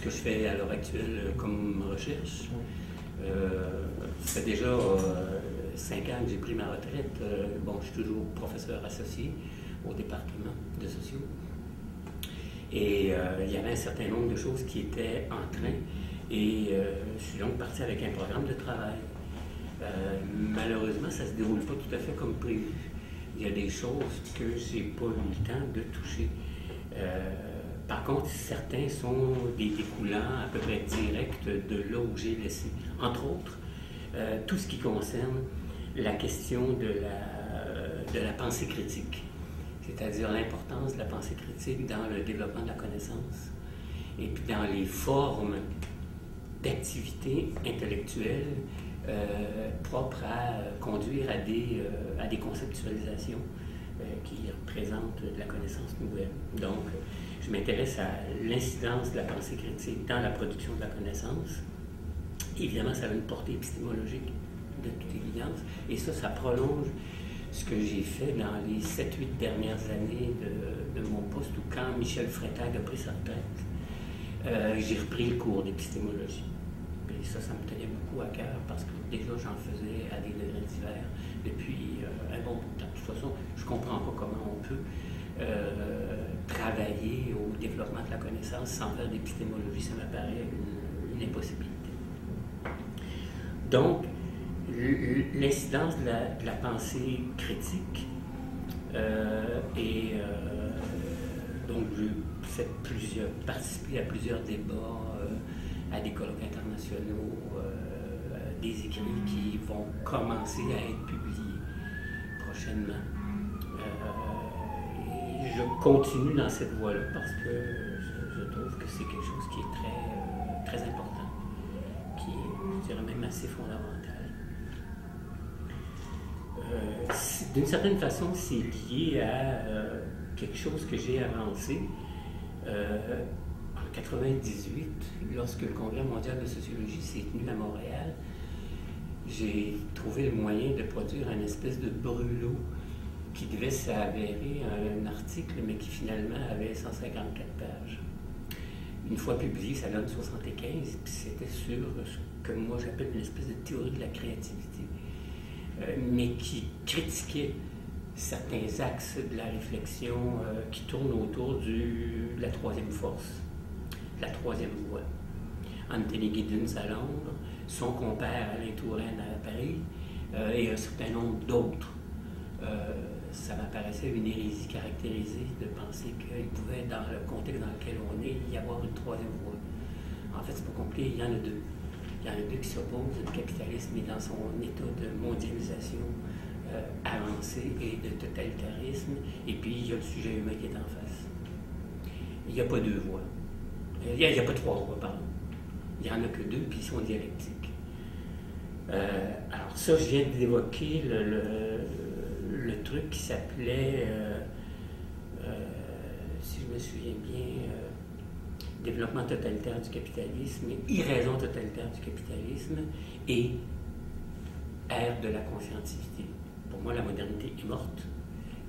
ce que je fais à l'heure actuelle comme recherche. Ça fait déjà 5 ans que j'ai pris ma retraite. Bon, je suis toujours professeur associé au département de sociaux. Et il y avait un certain nombre de choses qui étaient en train. Et je suis donc parti avec un programme de travail. Malheureusement, ça ne se déroule pas tout à fait comme prévu. Il y a des choses que je n'ai pas eu le temps de toucher. Par contre, certains sont des découlants à peu près directs de là où j'ai laissé. Entre autres, tout ce qui concerne la question de la pensée critique, c'est-à-dire l'importance de la pensée critique dans le développement de la connaissance et puis dans les formes d'activités intellectuelles propres à conduire à des conceptualisations qui représentent de la connaissance nouvelle. Donc, je m'intéresse à l'incidence de la pensée critique dans la production de la connaissance. Évidemment, ça a une portée épistémologique de toute évidence, et ça prolonge ce que j'ai fait dans les 7-8 dernières années de mon poste, où quand Michel Freytag a pris sa retraite, j'ai repris le cours d'épistémologie. Et ça me tenait beaucoup à cœur, parce que déjà j'en faisais à des degrés divers depuis un bon bout de temps. De toute façon, je ne comprends pas comment on peut travailler au développement de la connaissance sans faire d'épistémologie. Ça m'apparaît une impossibilité. Donc, l'incidence de la pensée critique donc j'ai participé à plusieurs débats, à des colloques internationaux, des écrits qui vont commencer à être publiés prochainement. Et je continue dans cette voie-là parce que je trouve que c'est quelque chose qui est très important, qui est, je dirais même, assez fondamental. D'une certaine façon, c'est lié à quelque chose que j'ai avancé en 98, lorsque le Congrès mondial de sociologie s'est tenu à Montréal. J'ai trouvé le moyen de produire une espèce de brûlot qui devait s'avérer un article, mais qui finalement avait 154 pages. Une fois publié, ça donne 75, puis c'était sur ce que moi j'appelle une espèce de théorie de la créativité, mais qui critiquait certains axes de la réflexion qui tournent autour de la troisième force, la troisième voie. Anthony Giddens à Londres, son compère Alain Touraine à Paris, et un certain nombre d'autres. Ça m'apparaissait une hérésie caractérisée de penser qu'il pouvait, dans le contexte dans lequel on est, y avoir une troisième voie. En fait, c'est pas compliqué, il y en a deux. Il y en a deux qui s'opposent. Le capitalisme est dans son état de mondialisation avancé et de totalitarisme, et puis il y a le sujet humain qui est en face. Il n'y a pas deux voies. Il n'y a pas trois voies, pardon. Il n'y en a que deux, puis ils sont dialectiques. Alors ça, je viens d'évoquer le truc qui s'appelait, si je me souviens bien, développement totalitaire du capitalisme, irraison totalitaire du capitalisme et ère de la conscientivité. Pour moi, la modernité est morte.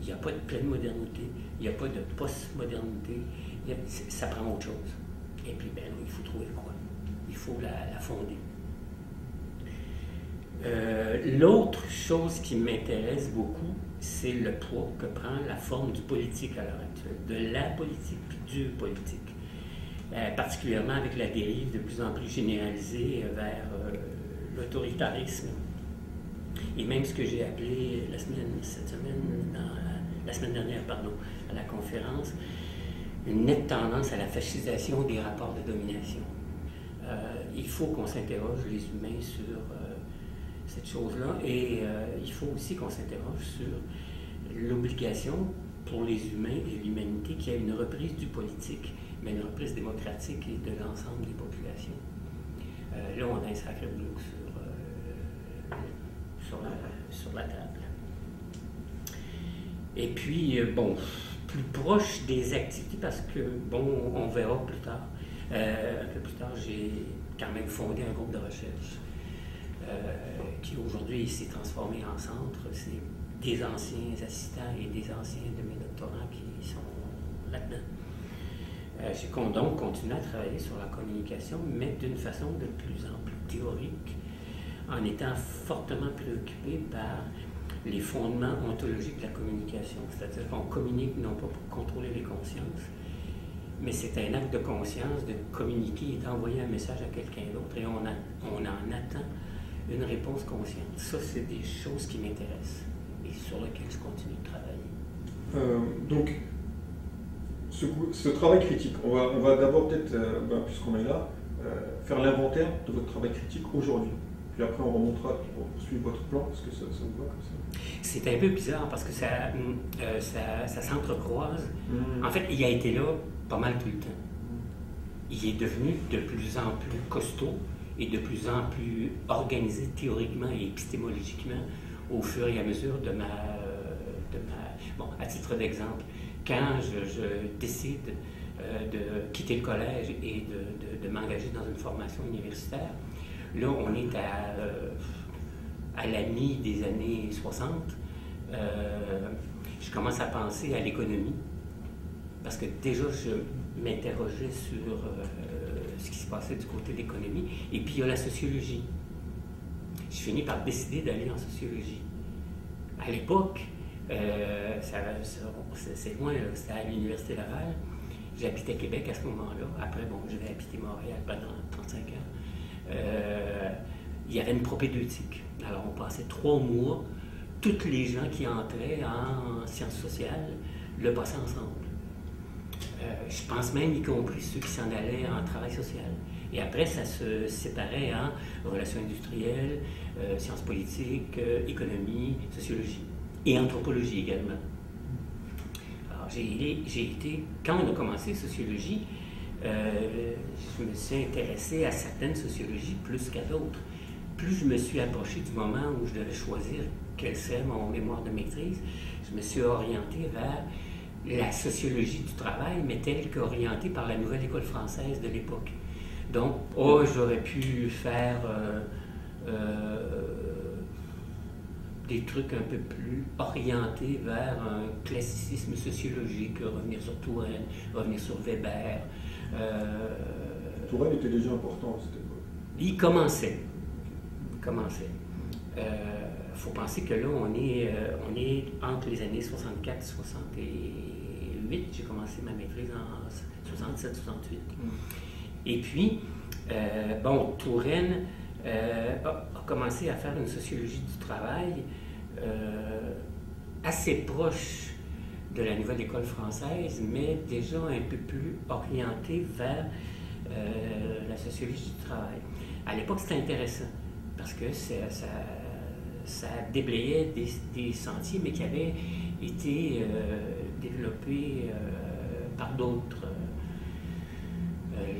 Il n'y a pas de pleine modernité, il n'y a pas de post-modernité, ça prend autre chose. Et puis, ben, il faut trouver quoi? Il faut la fonder. L'autre chose qui m'intéresse beaucoup, c'est le poids que prend la forme du politique à l'heure actuelle, de la politique puis du politique. Particulièrement avec la dérive de plus en plus généralisée vers l'autoritarisme. Et même ce que j'ai appelé la semaine dernière, à la conférence, une nette tendance à la fascisation des rapports de domination. Il faut qu'on s'interroge, les humains, sur cette chose-là, et il faut aussi qu'on s'interroge sur l'obligation pour les humains et l'humanité qu'il y ait une reprise du politique, mais une reprise démocratique et de l'ensemble des populations. Là, on a un sacré boulot sur la table. Et puis, bon, plus proche des activités, parce que, bon, on verra plus tard. Un peu plus tard, j'ai quand même fondé un groupe de recherche qui aujourd'hui s'est transformé en centre. C'est des anciens assistants et des anciens de mes doctorants qui sont là-dedans. J'ai donc continué à travailler sur la communication, mais d'une façon de plus en plus théorique, en étant fortement préoccupé par les fondements ontologiques de la communication. C'est-à-dire qu'on communique non pas pour contrôler les consciences, mais c'est un acte de conscience de communiquer et d'envoyer un message à quelqu'un d'autre, et on en attend une réponse consciente. Ça, c'est des choses qui m'intéressent et sur lesquelles je continue de travailler. Donc, ce travail critique, on va d'abord peut-être, puisqu'on est là, faire l'inventaire de votre travail critique aujourd'hui. Puis après, on remontera pour suivre votre plan. Est-ce que ça vous va comme ça? C'est un peu bizarre parce que ça s'entrecroise. En fait, il a été là pas mal tout le temps. Il est devenu de plus en plus costaud et de plus en plus organisé théoriquement et épistémologiquement au fur et à mesure de ma... Bon, à titre d'exemple, quand je décide de quitter le collège et de m'engager dans une formation universitaire, là, on est à la mi des années 60. Je commence à penser à l'économie, parce que déjà, je m'interrogeais sur ce qui se passait du côté de l'économie. Et puis, il y a la sociologie. Je finis par décider d'aller en sociologie. À l'époque, c'est loin, c'était à l'Université Laval. J'habitais Québec à ce moment-là. Après, bon, je vais habiter Montréal pendant 35 ans. Il y avait une propédeutique. Alors, on passait 3 mois, tous les gens qui entraient en sciences sociales le passaient ensemble. Je pense même, y compris ceux qui s'en allaient en travail social. Et après, ça se séparait en relations industrielles, sciences politiques, économie, sociologie et anthropologie également. Alors, j'ai été, quand on a commencé sociologie, je me suis intéressé à certaines sociologies plus qu'à d'autres. Plus je me suis approché du moment où je devais choisir quel serait mon mémoire de maîtrise, je me suis orienté vers la sociologie du travail, mais telle qu'orientée par la nouvelle école française de l'époque. Donc, j'aurais pu faire des trucs un peu plus orientés vers un classicisme sociologique, revenir sur Touraine, revenir sur Weber. Touraine était déjà important à cette époque. Il commençait. Faut penser que là, on est entre les années 64 et 68. J'ai commencé ma maîtrise en 67-68. Et puis, Touraine a commencé à faire une sociologie du travail assez proche de la nouvelle école française, mais déjà un peu plus orientée vers la sociologie du travail. À l'époque, c'était intéressant, parce que ça déblayait des sentiers, mais qui avaient été développés par d'autres.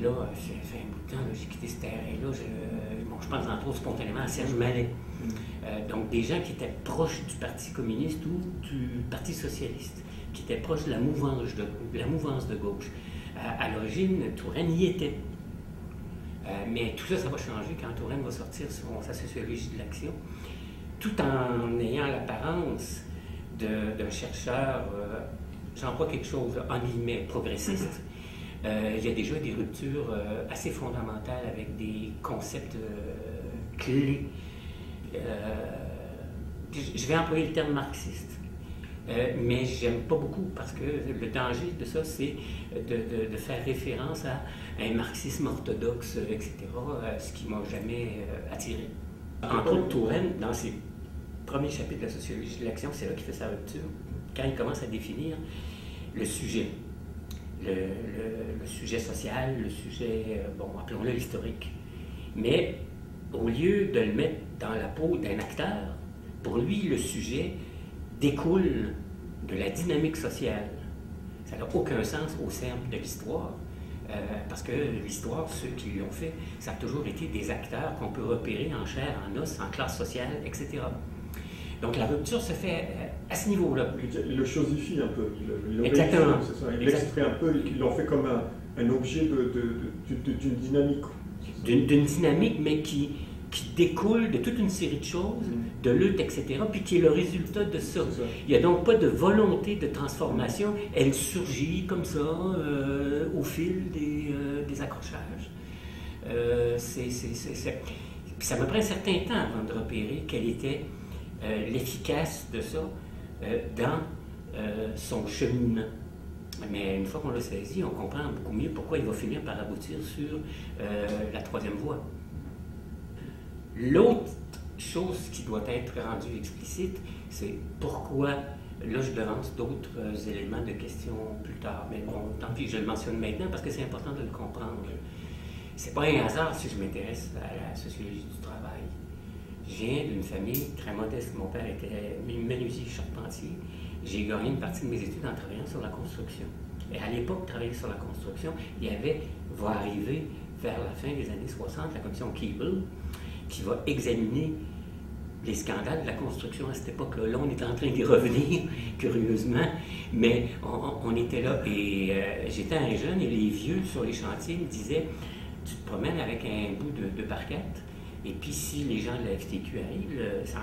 Là, ça fait un bout de temps, j'ai quitté ce terrain-là. Je pense entre autres spontanément à Serge Mallet. Donc, des gens qui étaient proches du Parti communiste ou du Parti socialiste, qui étaient proches de la mouvance de gauche. À l'origine, Touraine y était. Mais tout ça, ça va changer quand Touraine va sortir sa sociologie de l'action, tout en ayant l'apparence d'un chercheur, j'emploie quelque chose, en guillemets, progressiste. Il y a déjà des ruptures assez fondamentales avec des concepts clés. Je vais employer le terme marxiste, mais j'aime pas beaucoup parce que le danger de ça, c'est de faire référence à un marxisme orthodoxe, etc., ce qui m'a jamais attiré. Entre autres, Touraine, dans ses premiers chapitres de la sociologie de l'action, c'est là qu'il fait sa rupture, quand il commence à définir le sujet. Le sujet social, le sujet, appelons-le l'historique. Mais au lieu de le mettre dans la peau d'un acteur, pour lui, le sujet découle de la dynamique sociale. Ça n'a aucun sens au sein de l'histoire, parce que l'histoire, ceux qui l'ont fait, ça a toujours été des acteurs qu'on peut repérer en chair, en os, en classe sociale, etc. Donc la rupture se fait à ce niveau-là. Il le chosifie un peu. Exactement. C'est ça. Il l'extrait un peu, il en fait comme un objet d'une dynamique. D'une dynamique, mais qui qui découle de toute une série de choses, de luttes, etc., puis qui est le résultat de ça. Il n'y a donc pas de volonté de transformation, elle surgit comme ça au fil des accrochages. Puis ça me prend un certain temps avant de repérer quelle était l'efficace de ça dans son cheminement. Mais une fois qu'on l'a saisi, on comprend beaucoup mieux pourquoi il va finir par aboutir sur la troisième voie. L'autre chose qui doit être rendue explicite, c'est pourquoi, là je devance d'autres éléments de question plus tard, mais bon, tant pis, je le mentionne maintenant parce que c'est important de le comprendre. C'est pas un hasard si je m'intéresse à la sociologie du travail. Je viens d'une famille très modeste. Mon père était menuisier charpentier. J'ai gagné une partie de mes études en travaillant sur la construction. Et à l'époque, travailler sur la construction, va arriver vers la fin des années 60, la commission Keeble, qui va examiner les scandales de la construction à cette époque-là. Là, on est en train d'y revenir, curieusement, mais on était là. Et j'étais un jeune et les vieux sur les chantiers me disaient, tu te promènes avec un bout de barquette, et puis si les gens de la FTQ arrivent,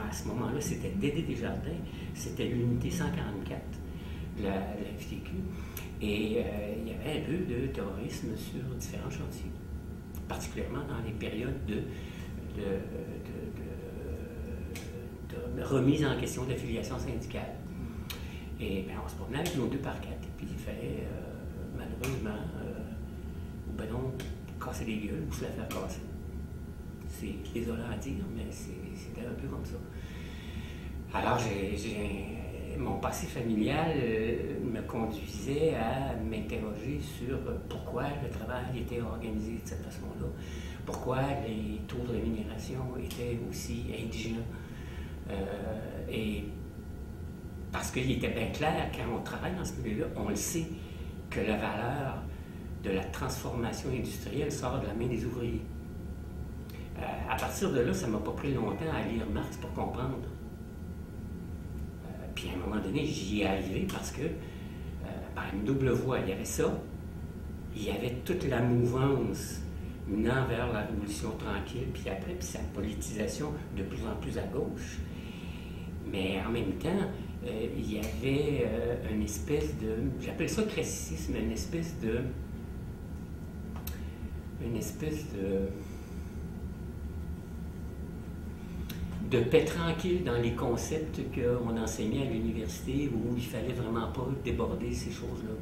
à ce moment-là, c'était Dédé Desjardins, c'était l'unité 144, la FTQ, et il y avait un peu de terrorisme sur différents chantiers, particulièrement dans les périodes de remise en question d'affiliation syndicale. Et bien, on se promenait avec nos deux barquettes, et puis il fallait malheureusement, non, casser des gueules ou se la faire casser. C'est désolant à dire, mais c'était un peu comme ça. Alors, mon passé familial me conduisait à m'interroger sur pourquoi le travail était organisé de cette façon-là, pourquoi les taux de rémunération étaient aussi indigents. Et parce qu'il était bien clair, quand on travaille dans ce milieu-là, on le sait, que la valeur de la transformation industrielle sort de la main des ouvriers. À partir de là, ça ne m'a pas pris longtemps à lire Marx pour comprendre. Puis à un moment donné, j'y ai arrivé parce que, par une double voie, il y avait ça, il y avait toute la mouvance menant vers la Révolution tranquille, puis après, puis sa politisation de plus en plus à gauche. Mais en même temps, il y avait une espèce de, j'appelle ça classicisme, une espèce de paix tranquille dans les concepts qu'on enseignait à l'université où il ne fallait vraiment pas déborder ces choses-là.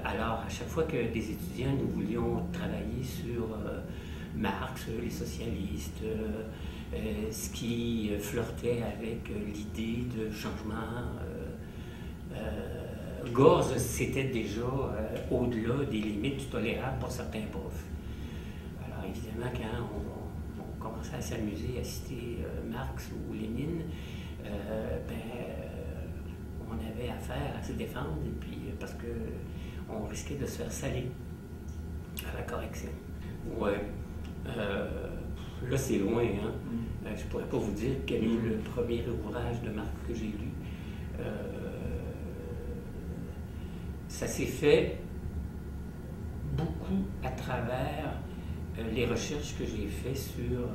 Alors, à chaque fois que des étudiants, nous voulions travailler sur Marx, les socialistes, ce qui flirtait avec l'idée de changement, Gauss, c'était déjà au-delà des limites du tolérable pour certains profs. Alors, évidemment, quand on commençait à s'amuser à citer Marx ou Lénine, on avait affaire à se défendre, et puis parce qu'on risquait de se faire saler à la correction. Ouais. Là, c'est loin, hein? Je ne pourrais pas vous dire quel est le premier ouvrage de Marx que j'ai lu. Ça s'est fait beaucoup à travers les recherches que j'ai faites sur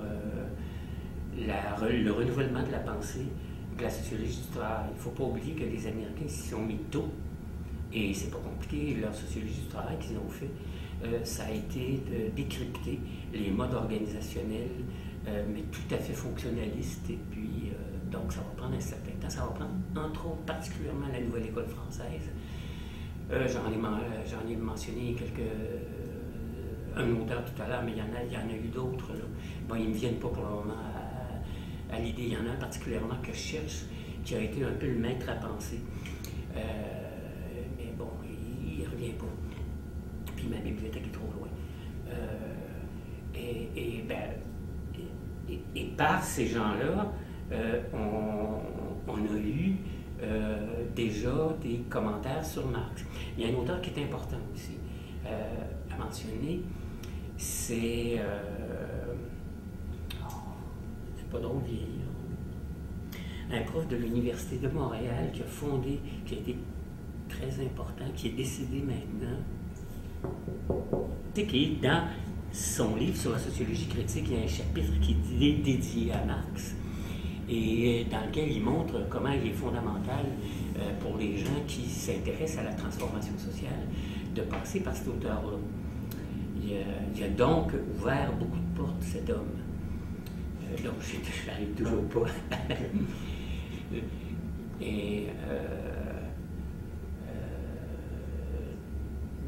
le renouvellement de la pensée de la sociologie du travail. Il ne faut pas oublier que les Américains s'y sont mis tôt, et c'est pas compliqué, leur sociologie du travail qu'ils ont fait, ça a été de décrypter les modes organisationnels, mais tout à fait fonctionnalistes, et puis donc ça va prendre un certain temps, ça va prendre entre autres particulièrement la nouvelle école française. J'en ai mentionné un auteur tout à l'heure, mais il y en a eu d'autres. Bon, ils ne me viennent pas pour le moment à l'idée. Il y en a un particulièrement que je cherche, qui a été un peu le maître à penser. Mais bon, il ne revient pas. Puis ma bibliothèque est trop loin. Et par ces gens-là, on a eu déjà des commentaires sur Marx. Il y a un auteur qui est important aussi à mentionner, c'est pas drôle vieillir, un prof de l'Université de Montréal qui a été très important, qui est décédé maintenant, qui est dans son livre sur la sociologie critique, il y a un chapitre qui est dédié à Marx et dans lequel il montre comment il est fondamental pour les gens qui s'intéressent à la transformation sociale de passer par cet auteur-là. Il a donc ouvert beaucoup de portes, cet homme. Donc, je n'arrive toujours pas. Et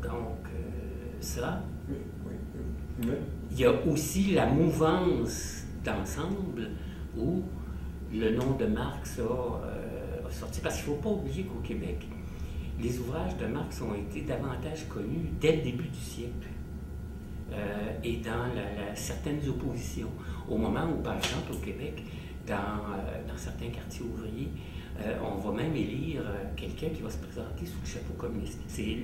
donc, ça. Il y a aussi la mouvance d'ensemble où le nom de Marx a sorti. Parce qu'il ne faut pas oublier qu'au Québec, les ouvrages de Marx ont été davantage connus dès le début du siècle. Et dans certaines oppositions. Au moment où, par exemple, au Québec, dans certains quartiers ouvriers, on va même élire quelqu'un qui va se présenter sous le chapeau communiste. C'est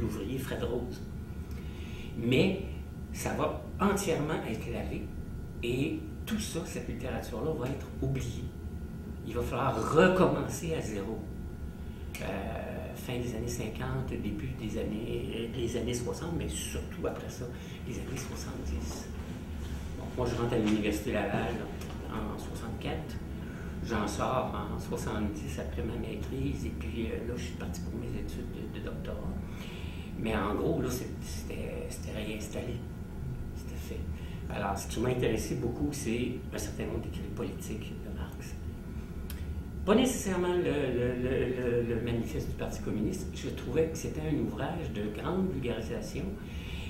l'ouvrier Fred Rose. Mais ça va entièrement être lavé et tout ça, cette littérature-là, va être oubliée. Il va falloir recommencer à zéro. Fin des années 50, début des années 60, mais surtout après ça, les années 70. Donc, moi, je rentre à l'Université Laval en 64. J'en sors en 70 après ma maîtrise, et puis là, je suis parti pour mes études de doctorat. Mais en gros, là, c'était réinstallé. C'était fait. Alors, ce qui m'a intéressé beaucoup, c'est un certain nombre d'écrits politiques de Marx. Pas nécessairement le manifeste du Parti communiste. Je trouvais que c'était un ouvrage de grande vulgarisation,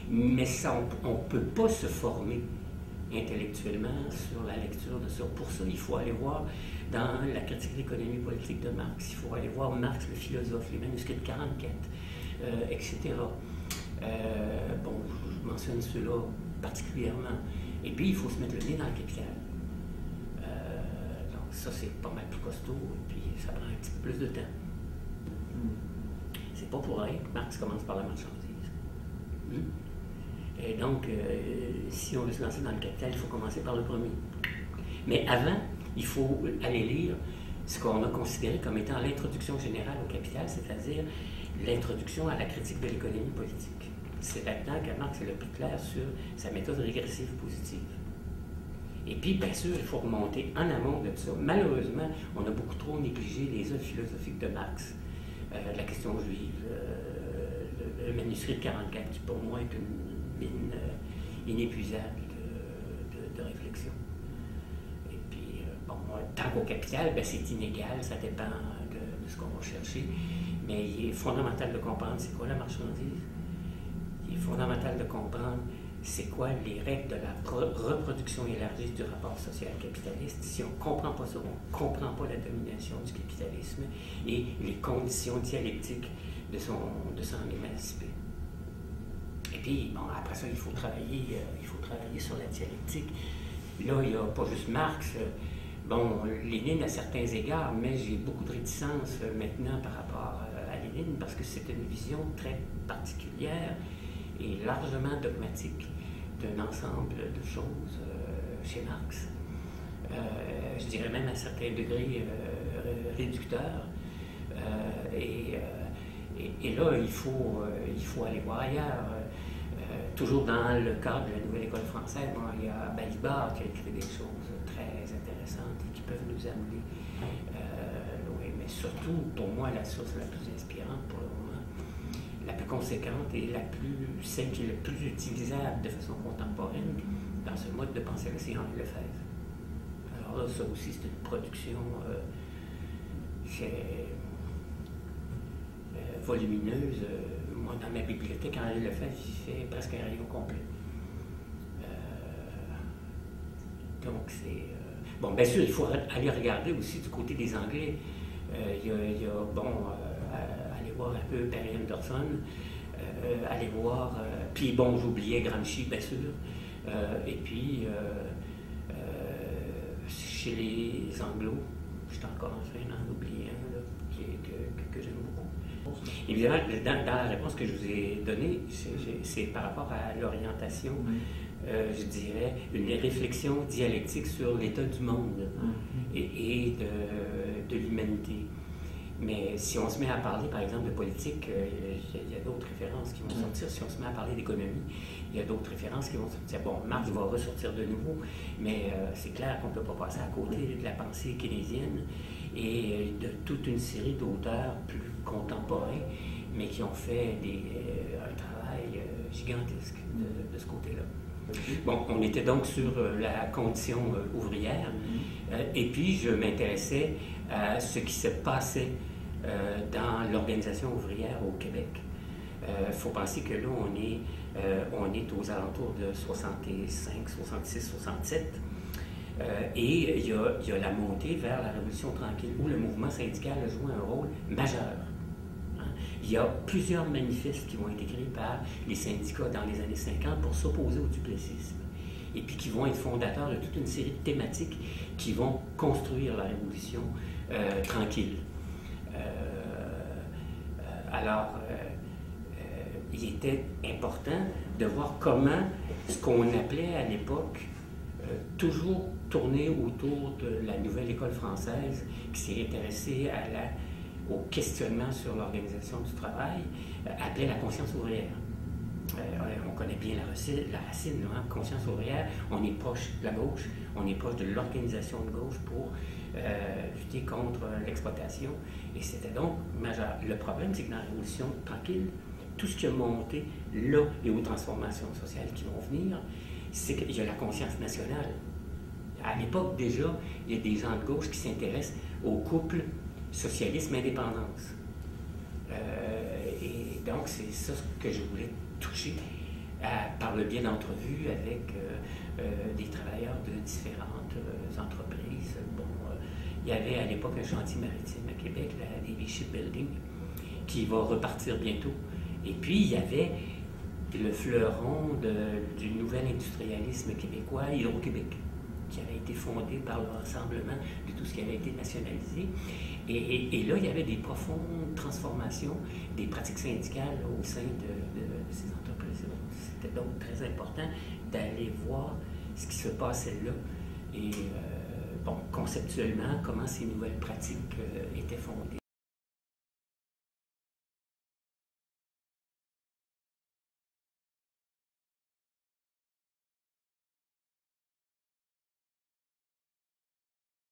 mais ça, on ne peut pas se former intellectuellement sur la lecture de ça. Pour ça, il faut aller voir dans la critique de l'économie politique de Marx, il faut aller voir Marx, le philosophe, les manuscrits de 44, etc. Bon, je mentionne ceux-là particulièrement. Et puis, il faut se mettre le nez dans le Capital. Donc, ça, c'est pas mal plus costaud, et puis ça prend un petit peu plus de temps. C'est pas pour rien que Marx commence par la marchandise. Et donc, si on veut se lancer dans le Capital, il faut commencer par le premier. Mais avant, il faut aller lire ce qu'on a considéré comme étant l'introduction générale au Capital, c'est-à-dire l'introduction à la critique de l'économie politique. C'est là-dedans que Marx est le plus clair sur sa méthode régressive positive. Et puis, bien sûr, il faut remonter en amont de ça. Malheureusement, on a beaucoup trop négligé les œuvres philosophiques de Marx. La question juive, le manuscrit de 44, qui pour moi est une mine inépuisable de réflexion. Et puis, bon, tant qu'au Capital, ben, c'est inégal, ça dépend de ce qu'on va chercher. Mais il est fondamental de comprendre c'est quoi la marchandise. Il est fondamental de comprendre c'est quoi les règles de la reproduction élargie du rapport social capitaliste. Si on ne comprend pas ça, on ne comprend pas la domination du capitalisme et les conditions dialectiques de s'en émanciper. Et puis, bon, après ça, il faut travailler sur la dialectique. Là, il n'y a pas juste Marx. Bon, Lénine à certains égards, mais j'ai beaucoup de réticence maintenant par rapport à Lénine parce que c'est une vision très particulière et largement dogmatique d'un ensemble de choses chez Marx. Je dirais même à certains degrés réducteurs. Et là, il faut aller voir ailleurs. Toujours dans le cadre de la Nouvelle École française, bon, il y a Balibar qui a écrit des choses très intéressantes et qui peuvent nous amener loin. Mais surtout, pour moi, la source la plus inspirante pour le moment, la plus conséquente et celle qui est le plus utilisable de façon contemporaine dans ce mode de pensée-là, c'est Henri Lefebvre. Alors là, ça aussi, c'est une production volumineuse. Moi, dans ma bibliothèque, Henri Lefebvre, il fait presque un rayon complet. Donc, c'est... Bon, bien sûr, il faut aller regarder aussi du côté des Anglais. Il y a aller voir un peu Perry Anderson, aller voir... puis bon, j'oubliais Gramsci, bien sûr. Et puis, chez les Anglos, je suis encore en train d'en oublier un, là, que j'aime beaucoup. Évidemment, dans la réponse que je vous ai donnée, c'est par rapport à l'orientation, je dirais, une réflexion dialectique sur l'état du monde et de l'humanité. Mais si on se met à parler, par exemple, de politique, il y a d'autres références qui vont sortir. Si on se met à parler d'économie, il y a d'autres références qui vont sortir. Bon, Marx va ressortir de nouveau, mais c'est clair qu'on ne peut pas passer à côté de la pensée keynésienne et de toute une série d'auteurs plus contemporains, mais qui ont fait un travail gigantesque de ce côté-là. Bon, on était donc sur la condition ouvrière, et puis je m'intéressais à ce qui se passait dans l'organisation ouvrière au Québec. Il faut penser que là, on est aux alentours de 65, 66, 67, et il y a la montée vers la Révolution tranquille, où le mouvement syndical a joué un rôle majeur. Il y a plusieurs manifestes qui vont être écrits par les syndicats dans les années 50 pour s'opposer au duplessisme, et puis qui vont être fondateurs de toute une série de thématiques qui vont construire la Révolution tranquille. Alors, il était important de voir comment ce qu'on appelait à l'époque toujours tourner autour de la nouvelle école française qui s'est intéressée au questionnement sur l'organisation du travail, appelait la conscience ouvrière. On connaît bien la racine, hein, conscience ouvrière. On est proche de la gauche, on est proche de l'organisation de gauche pour lutter contre l'exploitation. Et c'était donc majeur. Le problème, c'est que dans la Révolution tranquille, tout ce qui a monté là et aux transformations sociales qui vont venir, c'est qu'il y a la conscience nationale. À l'époque, déjà, il y a des gens de gauche qui s'intéressent au couple socialisme-indépendance. Et donc, c'est ça que je voulais toucher par le biais d'entrevues avec des travailleurs de différentes entreprises. Bon, il y avait à l'époque un chantier maritime à Québec, la Navy Shipbuilding, qui va repartir bientôt. Et puis, il y avait le fleuron du nouvel industrialisme québécois, Hydro-Québec, qui avait été fondé par le rassemblement de tout ce qui avait été nationalisé. Et là, il y avait des profondes transformations des pratiques syndicales au sein de ces entreprises. C'était donc très important d'aller voir ce qui se passait là et, bon, conceptuellement, comment ces nouvelles pratiques étaient fondées.